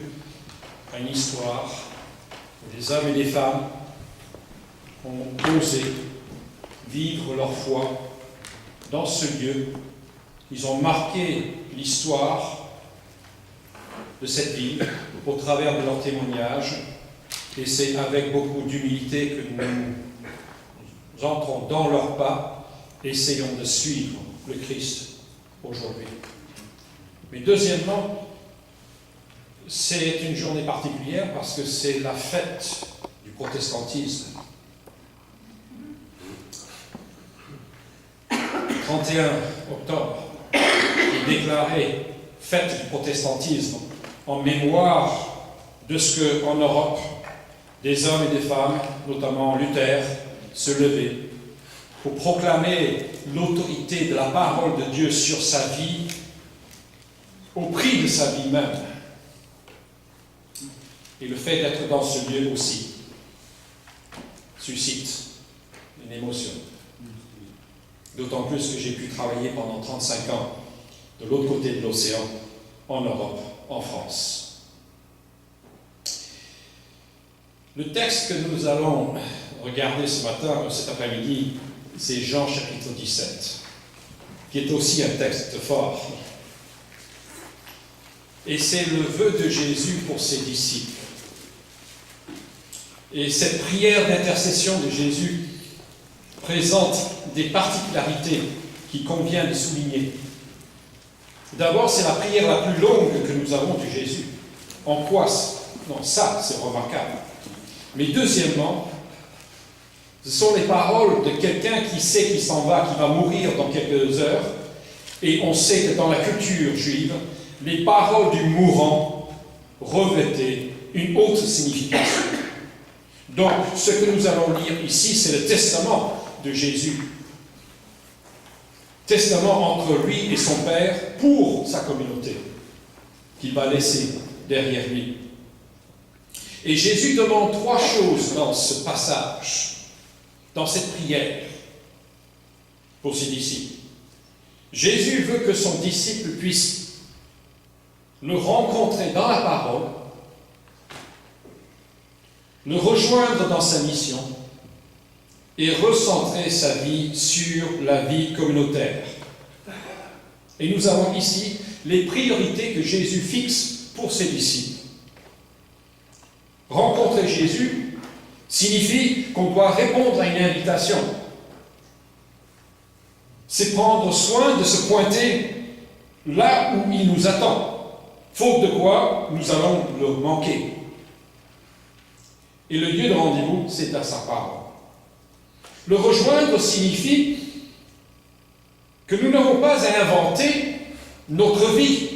à une histoire où des hommes et des femmes ont osé vivre leur foi dans ce lieu. Ils ont marqué l'histoire de cette ville au travers de leur témoignage, et c'est avec beaucoup d'humilité que nous entrons dans leurs pas, essayons de suivre le Christ aujourd'hui. Mais deuxièmement, c'est une journée particulière parce que c'est la fête du protestantisme. 31 octobre est déclaré fête du protestantisme en mémoire de ce qu'en Europe, des hommes et des femmes, notamment Luther, se levaient pour proclamer l'autorité de la parole de Dieu sur sa vie, au prix de sa vie même. Et le fait d'être dans ce lieu aussi suscite une émotion. D'autant plus que j'ai pu travailler pendant 35 ans de l'autre côté de l'océan, en Europe, en France. Le texte que nous allons regarder ce matin, cet après-midi, c'est Jean chapitre 17, qui est aussi un texte fort. Et c'est le vœu de Jésus pour ses disciples. Et cette prière d'intercession de Jésus présente des particularités qu'il convient de souligner. D'abord, c'est la prière la plus longue que nous avons de Jésus. En quoi? Non, ça, c'est remarquable. Mais deuxièmement, ce sont les paroles de quelqu'un qui sait qu'il s'en va, qui va mourir dans quelques heures. Et on sait que dans la culture juive, les paroles du mourant revêtaient une autre signification. Donc, ce que nous allons lire ici, c'est le testament de Jésus. Testament entre lui et son Père pour sa communauté, qu'il va laisser derrière lui. Et Jésus demande trois choses dans ce passage, dans cette prière, pour ses disciples. Jésus veut que son disciple puisse le rencontrer dans la parole, le rejoindre dans sa mission et recentrer sa vie sur la vie communautaire. Et nous avons ici les priorités que Jésus fixe pour ses disciples. Rencontrer Jésus signifie qu'on doit répondre à une invitation. C'est prendre soin de se pointer là où il nous attend, faute de quoi nous allons le manquer. Et le lieu de rendez-vous, c'est à sa parole. Le rejoindre signifie que nous n'avons pas à inventer notre vie,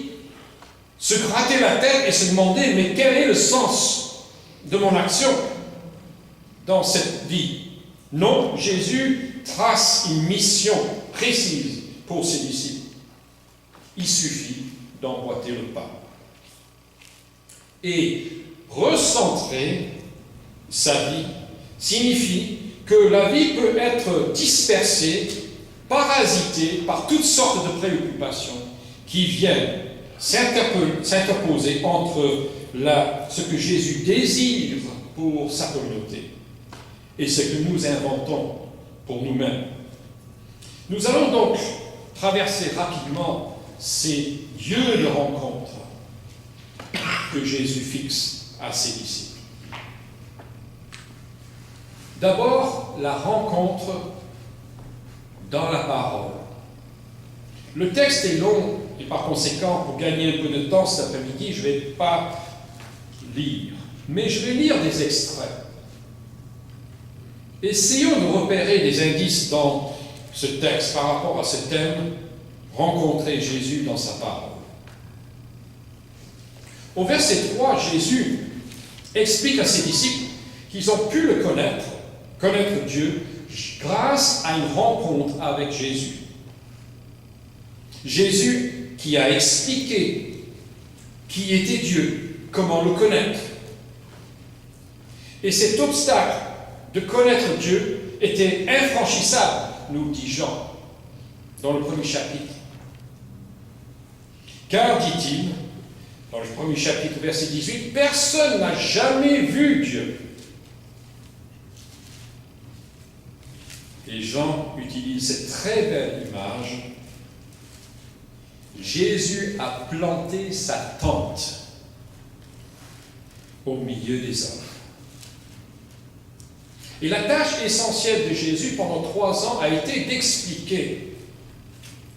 se gratter la tête et se demander, mais quel est le sens de mon action dans cette vie? Non, Jésus trace une mission précise pour ses disciples. Il suffit d'emboîter le pas. Et recentrer sa vie signifie que la vie peut être dispersée, parasitée par toutes sortes de préoccupations qui viennent s'interposer entre ce que Jésus désire pour sa communauté et ce que nous inventons pour nous-mêmes. Nous allons donc traverser rapidement ces lieux de rencontre que Jésus fixe à ses disciples. D'abord, la rencontre dans la parole. Le texte est long et par conséquent, pour gagner un peu de temps cet après-midi, je ne vais pas lire, mais je vais lire des extraits. Essayons de repérer des indices dans ce texte par rapport à ce thème, rencontrer Jésus dans sa parole. Au verset 3, Jésus explique à ses disciples qu'ils ont pu le connaître Dieu, grâce à une rencontre avec Jésus. Jésus qui a expliqué qui était Dieu, comment le connaître. Et cet obstacle de connaître Dieu était infranchissable, nous dit Jean, dans le premier chapitre. Car, dit-il, dans le premier chapitre, verset 18, « Personne n'a jamais vu Dieu. » Et Jean utilise cette très belle image. Jésus a planté sa tente au milieu des hommes. Et la tâche essentielle de Jésus pendant 3 ans a été d'expliquer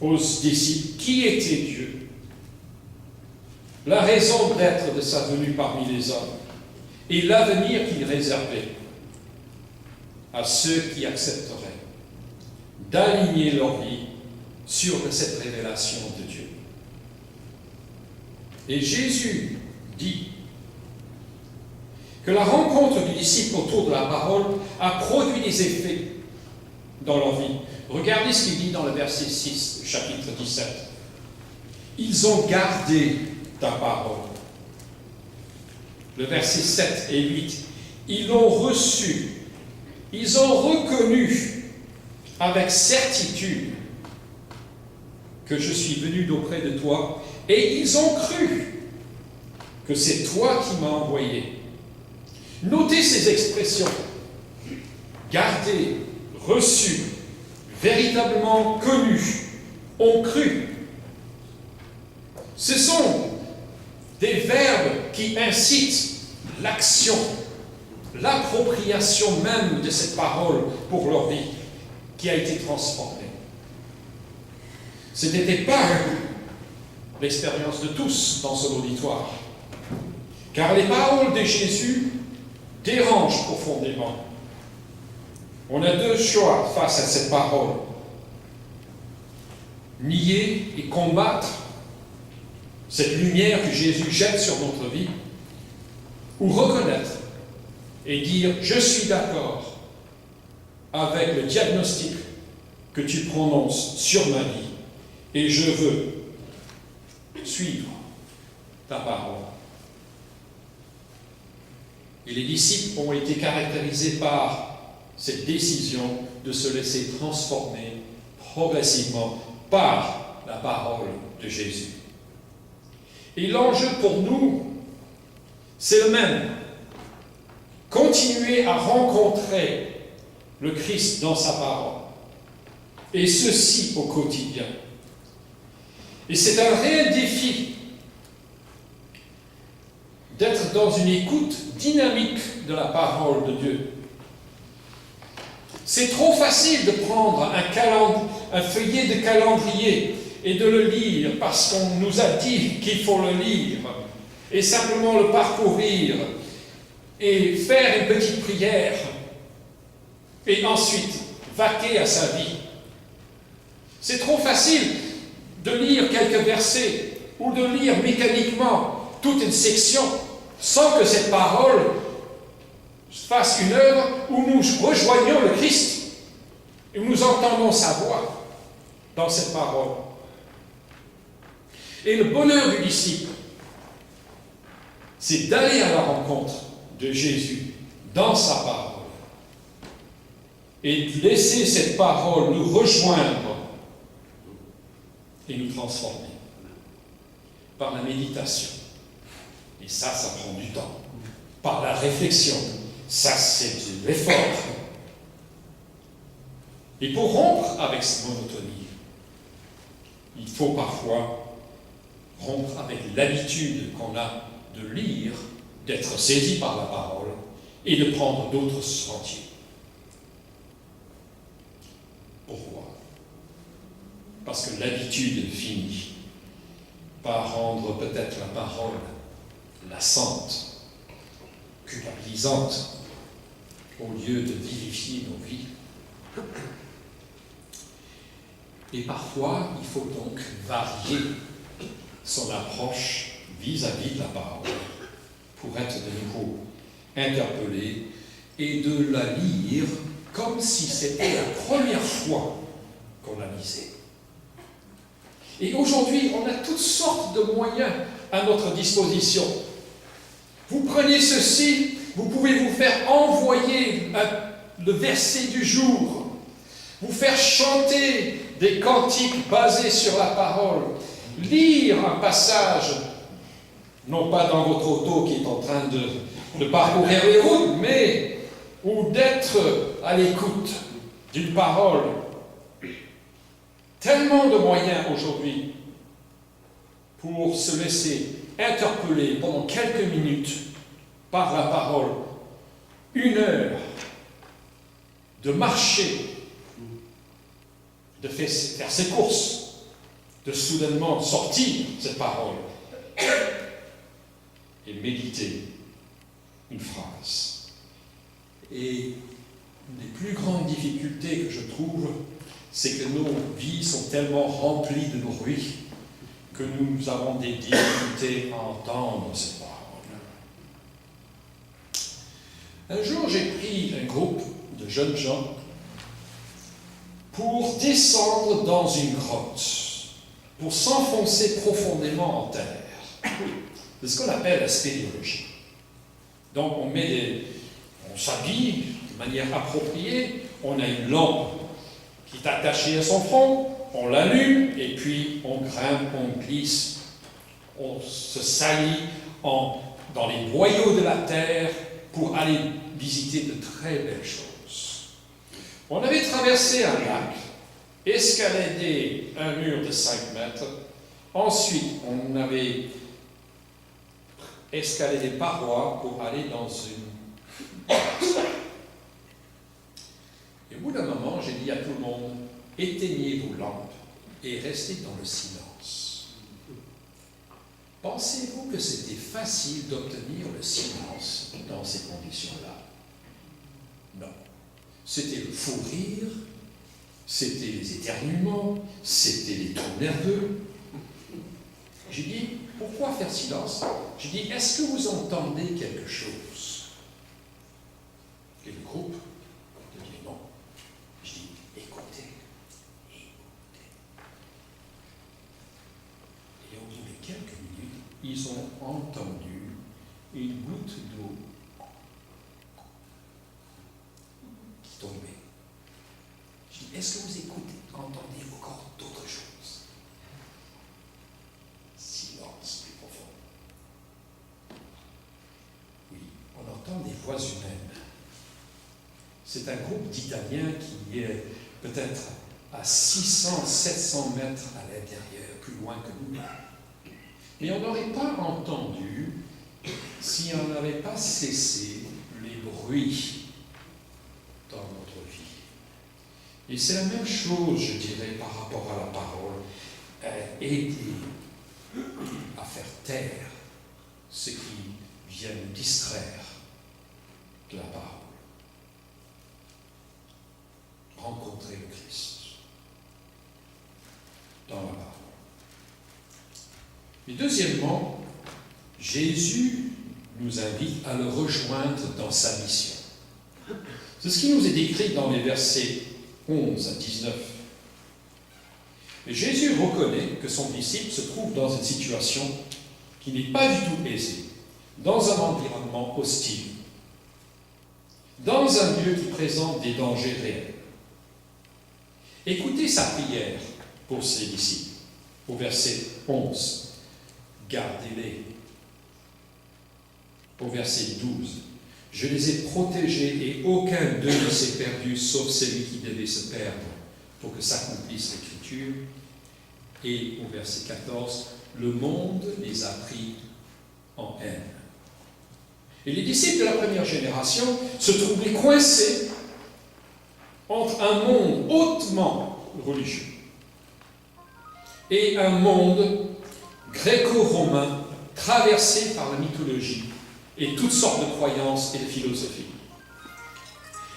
aux disciples qui était Dieu, la raison d'être de sa venue parmi les hommes et l'avenir qu'il réservait à ceux qui accepteraient d'aligner leur vie sur cette révélation de Dieu. Et Jésus dit que la rencontre du disciple autour de la parole a produit des effets dans leur vie. Regardez ce qu'il dit dans le verset 6, chapitre 17. Ils ont gardé ta parole. Le verset 7 et 8. Ils l'ont reçu. Ils ont reconnu avec certitude que je suis venu d'auprès de toi, et ils ont cru que c'est toi qui m'as envoyé. Notez ces expressions. Gardé, reçu, véritablement connu, ont cru. Ce sont des verbes qui incitent l'action, l'appropriation même de cette parole pour leur vie, qui a été transformée. Ce n'était pas l'expérience de tous dans son auditoire, car les paroles de Jésus dérangent profondément. On a 2 choix face à cette parole. Nier et combattre cette lumière que Jésus jette sur notre vie, ou reconnaître et dire « Je suis d'accord avec le diagnostic que tu prononces sur ma vie et je veux suivre ta parole. » Et les disciples ont été caractérisés par cette décision de se laisser transformer progressivement par la parole de Jésus. Et l'enjeu pour nous, c'est le même. Continuer à rencontrer le Christ dans sa parole. Et ceci au quotidien. Et c'est un réel défi d'être dans une écoute dynamique de la parole de Dieu. C'est trop facile de prendre un feuillet de calendrier et de le lire parce qu'on nous a dit qu'il faut le lire et simplement le parcourir et faire une petite prière et ensuite vaquer à sa vie. C'est trop facile de lire quelques versets ou de lire mécaniquement toute une section sans que cette parole fasse une œuvre où nous rejoignons le Christ et où nous entendons sa voix dans cette parole. Et le bonheur du disciple, c'est d'aller à la rencontre de Jésus dans sa parole et de laisser cette parole nous rejoindre et nous transformer par la méditation. Et ça prend du temps. Par la réflexion, ça c'est de l'effort. Et pour rompre avec cette monotonie, il faut parfois rompre avec l'habitude qu'on a de lire, d'être saisi par la parole et de prendre d'autres sentiers. Pourquoi? Parce que l'habitude finit par rendre peut-être la parole lassante, culpabilisante, au lieu de vivifier nos vies. Et parfois, il faut donc varier son approche vis-à-vis de la parole pour être de nouveau interpellé et de la lire comme si c'était la première fois qu'on la lisait. Et aujourd'hui, on a toutes sortes de moyens à notre disposition. Vous prenez ceci, vous pouvez vous faire envoyer le verset du jour, vous faire chanter des cantiques basés sur la parole, lire un passage non pas dans votre auto qui est en train de parcourir les routes, mais ou d'être à l'écoute d'une parole. Tellement de moyens aujourd'hui pour se laisser interpeller pendant quelques minutes par la parole. 1 heure de marcher, de faire ses courses, de soudainement sortir cette parole et méditer une phrase. Et une des plus grandes difficultés que je trouve, c'est que nos vies sont tellement remplies de bruit que nous avons des difficultés à entendre cette parole. Un jour, j'ai pris un groupe de jeunes gens pour descendre dans une grotte, pour s'enfoncer profondément en terre. C'est ce qu'on appelle la spéléologie. Donc on s'habille de manière appropriée, on a une lampe qui est attachée à son front, on l'allume et puis on grimpe, on glisse, on se salit dans les boyaux de la terre pour aller visiter de très belles choses. On avait traversé un lac, escaladé un mur de 5 mètres, ensuite on avait escaladé des parois pour aller dans une... Et au bout d'un moment, j'ai dit à tout le monde, éteignez vos lampes et restez dans le silence. Pensez-vous que c'était facile d'obtenir le silence dans ces conditions-là? Non. C'était le fou rire, c'était les éternuements, c'était les trous nerveux. J'ai dit, pourquoi faire silence? J'ai dit, est-ce que vous entendez quelque chose? Et le groupe a dit non. J'ai dit, écoutez. Et au bout de quelques minutes, ils ont entendu une goutte d'eau qui tombait. J'ai dit, est-ce que vous entendez encore d'autres choses? Silence plus profond. Oui, on entend des voix humaines. C'est un groupe d'Italiens qui est peut-être à 600, 700 mètres à l'intérieur, plus loin que nous. Mais on n'aurait pas entendu si on n'avait pas cessé les bruits dans notre vie. Et c'est la même chose, je dirais, par rapport à la parole. Aider à faire taire ce qui vient nous distraire de la parole. Rencontrer le Christ dans la parole. Et deuxièmement, Jésus nous invite à le rejoindre dans sa mission. C'est ce qui nous est décrit dans les versets 11 à 19. Et Jésus reconnaît que son disciple se trouve dans une situation qui n'est pas du tout aisée, dans un environnement hostile, dans un lieu qui présente des dangers réels. Écoutez sa prière pour ses disciples, au verset 11. Gardez-les. Au verset 12. Je les ai protégés et aucun d'eux ne s'est perdu, sauf celui qui devait se perdre, pour que s'accomplisse l'Écriture. Et au verset 14, le monde les a pris en haine. Et les disciples de la première génération se trouvaient coincés entre un monde hautement religieux et un monde gréco-romain traversé par la mythologie et toutes sortes de croyances et de philosophies.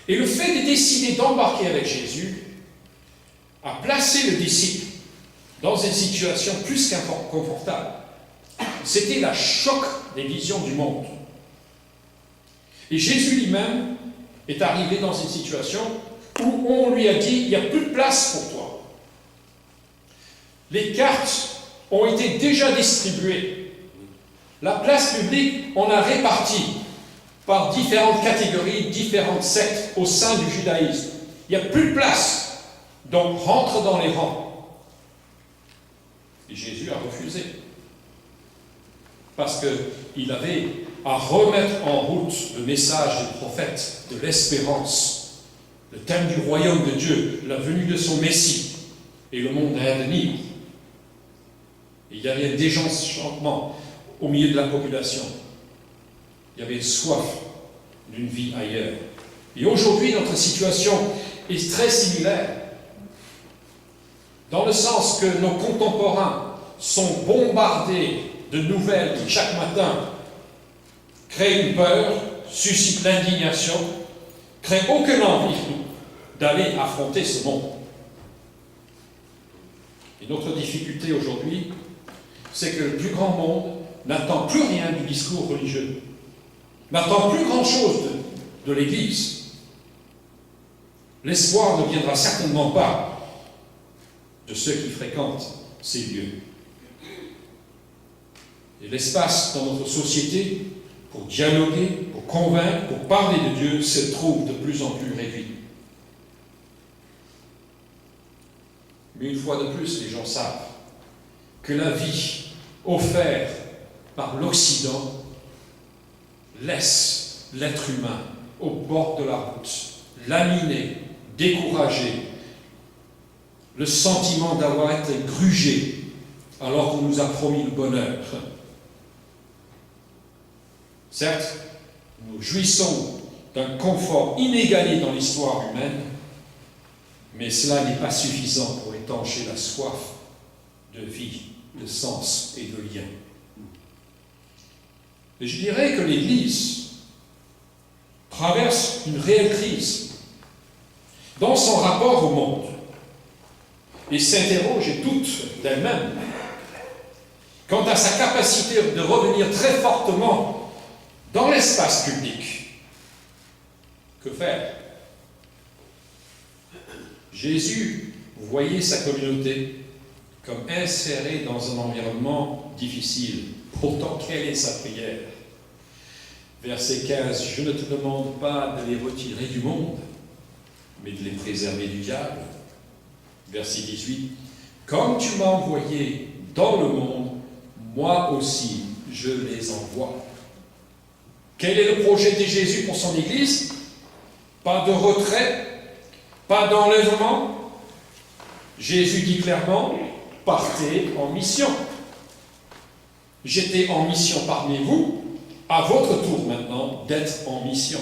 Et le fait de décider d'embarquer avec Jésus a placé le disciple dans une situation plus qu'inconfortable. C'était la choc des visions du monde. Et Jésus lui-même est arrivé dans une situation où on lui a dit, il n'y a plus de place pour toi. Les cartes ont été déjà distribuées. La place publique, on a réparti par différentes catégories, différentes sectes au sein du judaïsme. Il n'y a plus de place. Donc rentre dans les rangs. Et Jésus a refusé. parce qu'il avait à remettre en route le message des prophètes, de l'espérance, le thème du royaume de Dieu, la venue de son Messie et le monde à venir. Il y avait un désenchantement au milieu de la population. Il y avait soif d'une vie ailleurs. Et aujourd'hui, notre situation est très similaire, dans le sens que nos contemporains sont bombardés de nouvelles qui, chaque matin, créent une peur, suscitent l'indignation, créent aucune envie d'aller affronter ce monde. Et notre difficulté aujourd'hui, c'est que le plus grand monde n'attend plus rien du discours religieux, n'attend plus grand-chose de l'Église. L'espoir ne viendra certainement pas de ceux qui fréquentent ces lieux. Et l'espace dans notre société pour dialoguer, pour convaincre, pour parler de Dieu se trouve de plus en plus réduit. Mais une fois de plus, les gens savent que la vie offerte par l'Occident laisse l'être humain au bord de la route, laminé, découragé, le sentiment d'avoir été grugé alors qu'on nous a promis le bonheur. Certes, nous jouissons d'un confort inégalé dans l'histoire humaine, mais cela n'est pas suffisant pour étancher la soif de vie, de sens et de lien. Et je dirais que l'Église traverse une réelle crise dans son rapport au monde et s'interroge et doute d'elle-même quant à sa capacité de revenir très fortement dans l'espace public. Que faire? Jésus voyait sa communauté comme insérée dans un environnement difficile. Pourtant, quelle est sa prière? Verset 15, « Je ne te demande pas de les retirer du monde, mais de les préserver du diable. » Verset 18, « Comme tu m'as envoyé dans le monde, moi aussi je les envoie. » Quel est le projet de Jésus pour son Église? Pas de retrait, pas d'enlèvement. Jésus dit clairement, partez en mission. J'étais en mission parmi vous, à votre tour maintenant d'être en mission.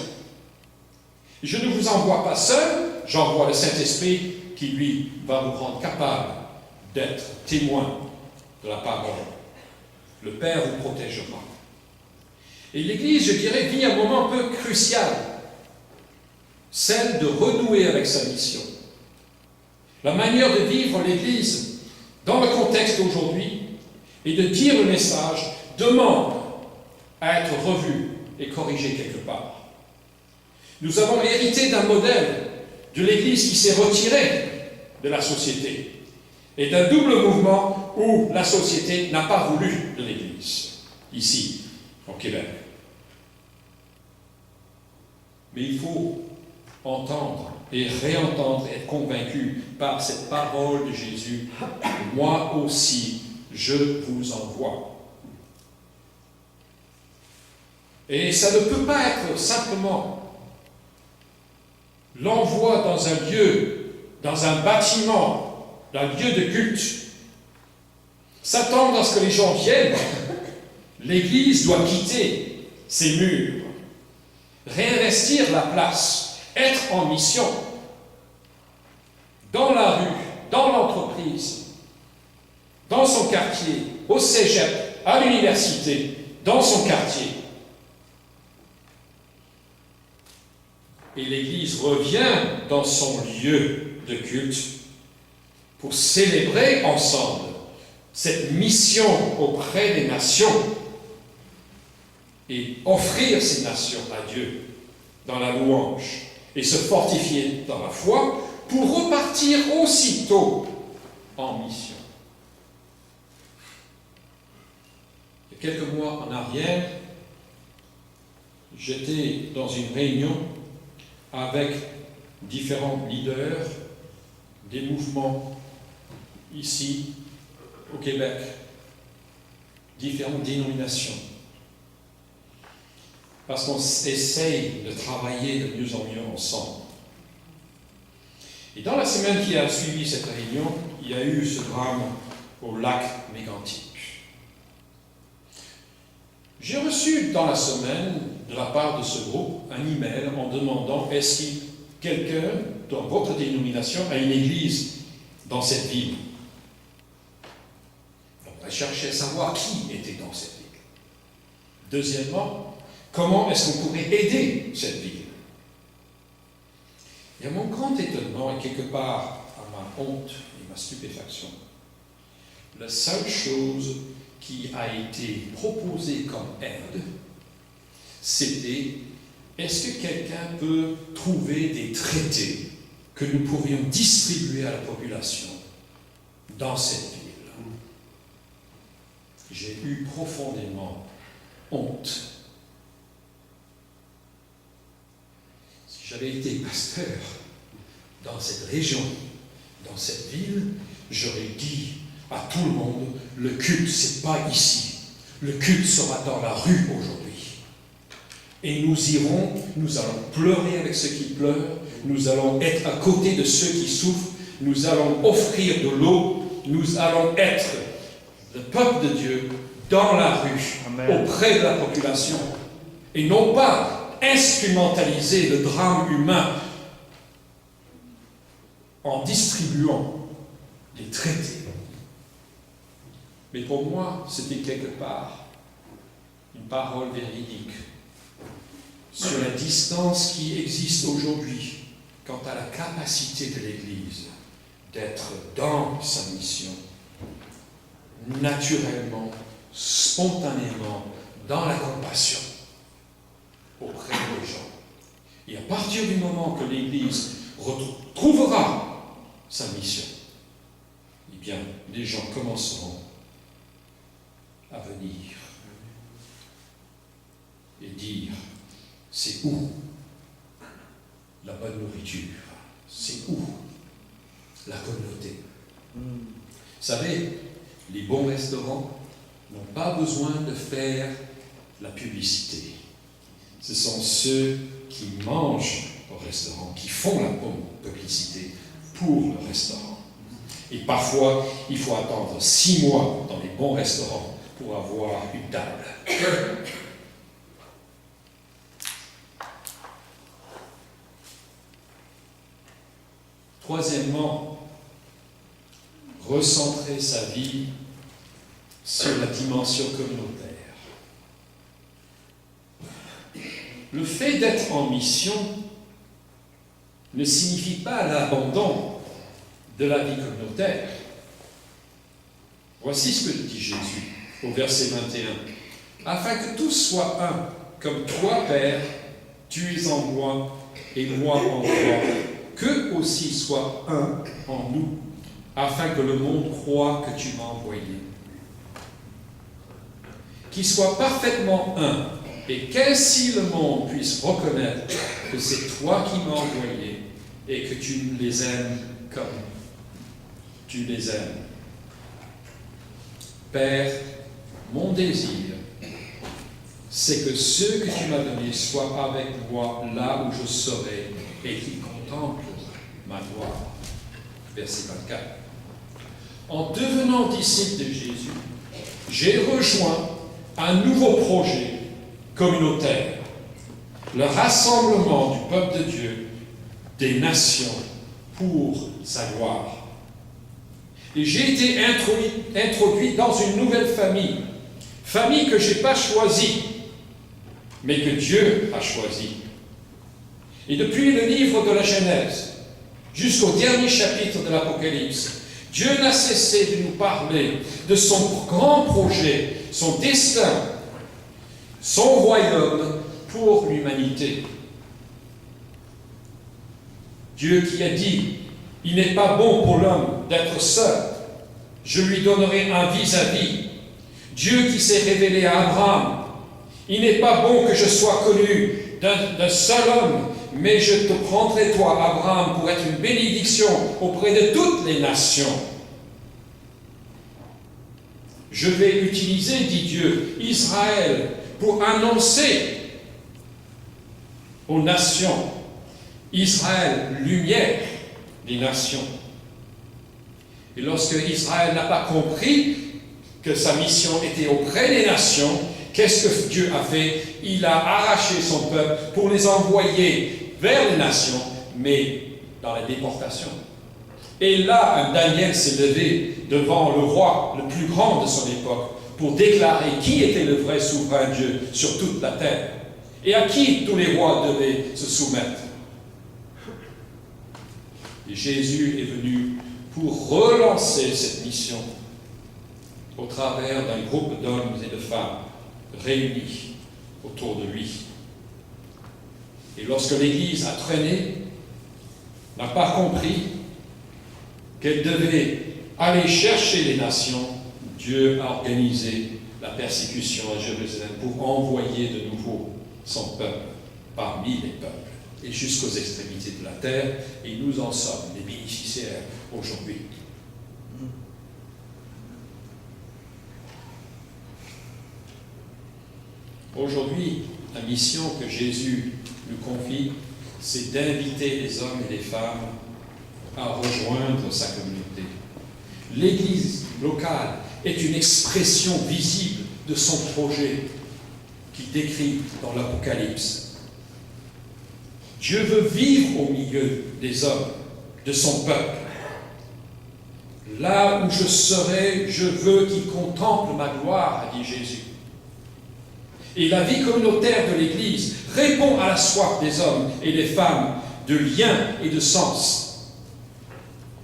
Je ne vous envoie pas seul, j'envoie le Saint-Esprit qui, lui, va vous rendre capable d'être témoin de la parole. Le Père vous protégera. Et l'Église, je dirais, vit un moment un peu crucial, celle de renouer avec sa mission. La manière de vivre l'Église dans le contexte d'aujourd'hui et de dire le message demande à être revu et corrigé quelque part. Nous avons hérité d'un modèle de l'Église qui s'est retirée de la société et d'un double mouvement où la société n'a pas voulu de l'Église, ici, au Québec. Mais il faut entendre et réentendre, être convaincu par cette parole de Jésus. Moi aussi, je vous envoie. Et ça ne peut pas être simplement l'envoi dans un lieu, dans un bâtiment, un lieu de culte. S'attendre à ce que les gens viennent, l'Église doit quitter ses murs, réinvestir la place, être en mission, dans la rue, dans l'entreprise, dans son quartier, au cégep, à l'université, dans son quartier. Et l'Église revient dans son lieu de culte pour célébrer ensemble cette mission auprès des nations et offrir ces nations à Dieu dans la louange et se fortifier dans la foi pour repartir aussitôt en mission. Il y a quelques mois en arrière, j'étais dans une réunion avec différents leaders des mouvements ici au Québec. différentes dénominations. Parce qu'on essaye de travailler de mieux en mieux ensemble. Et dans la semaine qui a suivi cette réunion, il y a eu ce drame au lac Mégantic. J'ai reçu dans la semaine, de la part de ce groupe, un email en demandant est-ce que quelqu'un dans votre dénomination a une église dans cette ville. On va chercher à savoir qui était dans cette ville. Deuxièmement, comment est-ce qu'on pourrait aider cette ville? Et à mon grand étonnement, et quelque part à ma honte et ma stupéfaction, la seule chose qui a été proposée comme aide, c'était est-ce que quelqu'un peut trouver des traités que nous pourrions distribuer à la population dans cette ville? J'ai eu profondément honte. Si j'avais été pasteur dans cette région, dans cette ville, j'aurais dit à tout le monde, le culte, c'est pas ici. Le culte sera dans la rue aujourd'hui. Et nous allons pleurer avec ceux qui pleurent, nous allons être à côté de ceux qui souffrent, nous allons offrir de l'eau, nous allons être le peuple de Dieu dans la rue, Amen, auprès de la population, et non pas instrumentaliser le drame humain en distribuant des traités. Mais pour moi, c'était quelque part une parole véridique sur la distance qui existe aujourd'hui quant à la capacité de l'Église d'être dans sa mission, naturellement, spontanément, dans la compassion, auprès des gens. Et à partir du moment que l'Église retrouvera sa mission, eh bien, les gens commenceront à venir et dire c'est où la bonne nourriture, c'est où la communauté. Vous savez, les bons restaurants n'ont pas besoin de faire la publicité. Ce sont ceux qui mangent au restaurant qui font la bonne publicité pour le restaurant. Et parfois, il faut attendre 6 mois dans les bons restaurants pour avoir une table. Troisièmement, recentrer sa vie sur la dimension communautaire. Le fait d'être en mission ne signifie pas l'abandon de la vie communautaire. Voici ce que dit Jésus au verset 21. Afin que tous soient un, comme toi, Père, tu es en moi et moi en toi, qu'eux aussi soient un en nous, afin que le monde croie que tu m'as envoyé. Qu'ils soient parfaitement un, et qu'ainsi le monde puisse reconnaître que c'est toi qui m'as envoyé et que tu les aimes comme tu les aimes. Père, mon désir, c'est que ceux que tu m'as donnés soient avec moi là où je serai et qu'ils contemplent ma gloire. Verset 24. En devenant disciple de Jésus, j'ai rejoint un nouveau projet communautaire, le rassemblement du peuple de Dieu, des nations, pour sa gloire. Et j'ai été introduit dans une nouvelle famille que je n'ai pas choisie, mais que Dieu a choisie. Et depuis le livre de la Genèse jusqu'au dernier chapitre de l'Apocalypse, Dieu n'a cessé de nous parler de son grand projet, son destin, son royaume pour l'humanité. Dieu qui a dit, il n'est pas bon pour l'homme d'être seul, je lui donnerai un vis-à-vis. Dieu qui s'est révélé à Abraham, il n'est pas bon que je sois connu d'un seul homme, mais je te prendrai toi, Abraham, pour être une bénédiction auprès de toutes les nations. Je vais utiliser, dit Dieu, Israël pour annoncer aux nations, Israël, lumière des nations. Et lorsque Israël n'a pas compris que sa mission était auprès des nations, qu'est-ce que Dieu a fait? Il a arraché son peuple pour les envoyer vers les nations, mais dans la déportation. Et là, un Daniel s'est levé devant le roi le plus grand de son époque pour déclarer qui était le vrai souverain Dieu sur toute la terre et à qui tous les rois devaient se soumettre. Et Jésus est venu pour relancer cette mission au travers d'un groupe d'hommes et de femmes réunis autour de lui. Et lorsque l'Église a traîné, n'a pas compris qu'elle devait aller chercher les nations, Dieu a organisé la persécution à Jérusalem pour envoyer de nouveau son peuple parmi les peuples et jusqu'aux extrémités de la terre, et nous en sommes les bénéficiaires aujourd'hui. Aujourd'hui, la mission que Jésus nous confie, c'est d'inviter les hommes et les femmes à rejoindre sa communauté. L'Église locale est une expression visible de son projet qu'il décrit dans l'Apocalypse. Dieu veut vivre au milieu des hommes, de son peuple. Là où je serai, je veux qu'ils contemplent ma gloire, a dit Jésus. Et la vie communautaire de l'Église répond à la soif des hommes et des femmes de lien et de sens.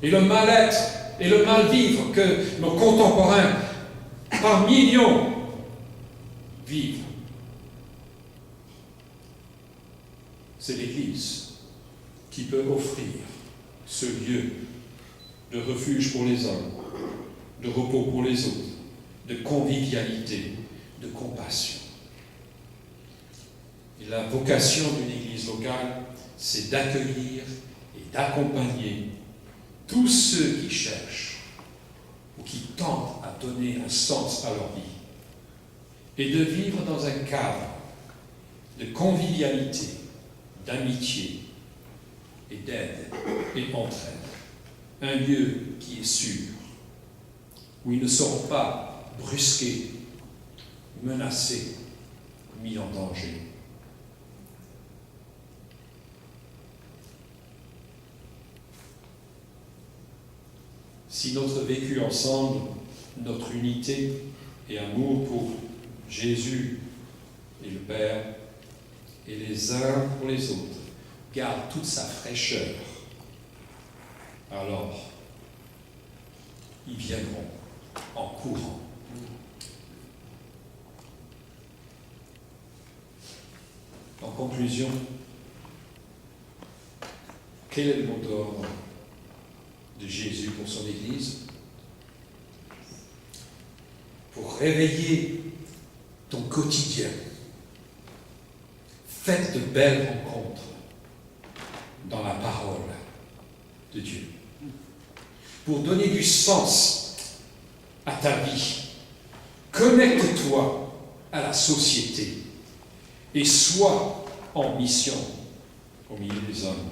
Et le mal-être et le mal-vivre que nos contemporains, par millions, vivent. C'est l'Église qui peut offrir ce lieu de refuge pour les hommes, de repos pour les autres, de convivialité, de compassion. Et la vocation d'une Église locale, c'est d'accueillir et d'accompagner tous ceux qui cherchent ou qui tentent à donner un sens à leur vie et de vivre dans un cadre de convivialité, d'amitié et d'aide et d'entraide. Un lieu qui est sûr, où ils ne seront pas brusqués, menacés, mis en danger. Si notre vécu ensemble, notre unité et amour pour Jésus et le Père, et les uns pour les autres, garde toute sa fraîcheur, alors ils viendront en courant. En conclusion, quel est le mot d'ordre de Jésus pour son Église? Pour réveiller ton quotidien, faites de belles rencontres dans la parole de Dieu. Pour donner du sens à ta vie, connecte-toi à la société et sois en mission au milieu des hommes.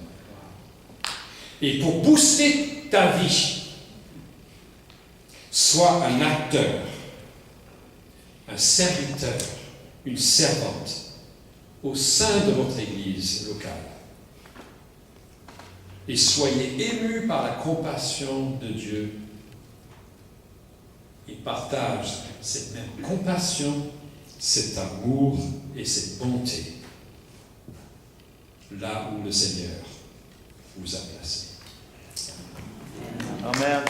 Et pour booster ta vie, sois un acteur, un serviteur, une servante au sein de votre Église locale. Et soyez émus par la compassion de Dieu. Et partage cette même compassion, cet amour et cette bonté là où le Seigneur vous a placé. Amen.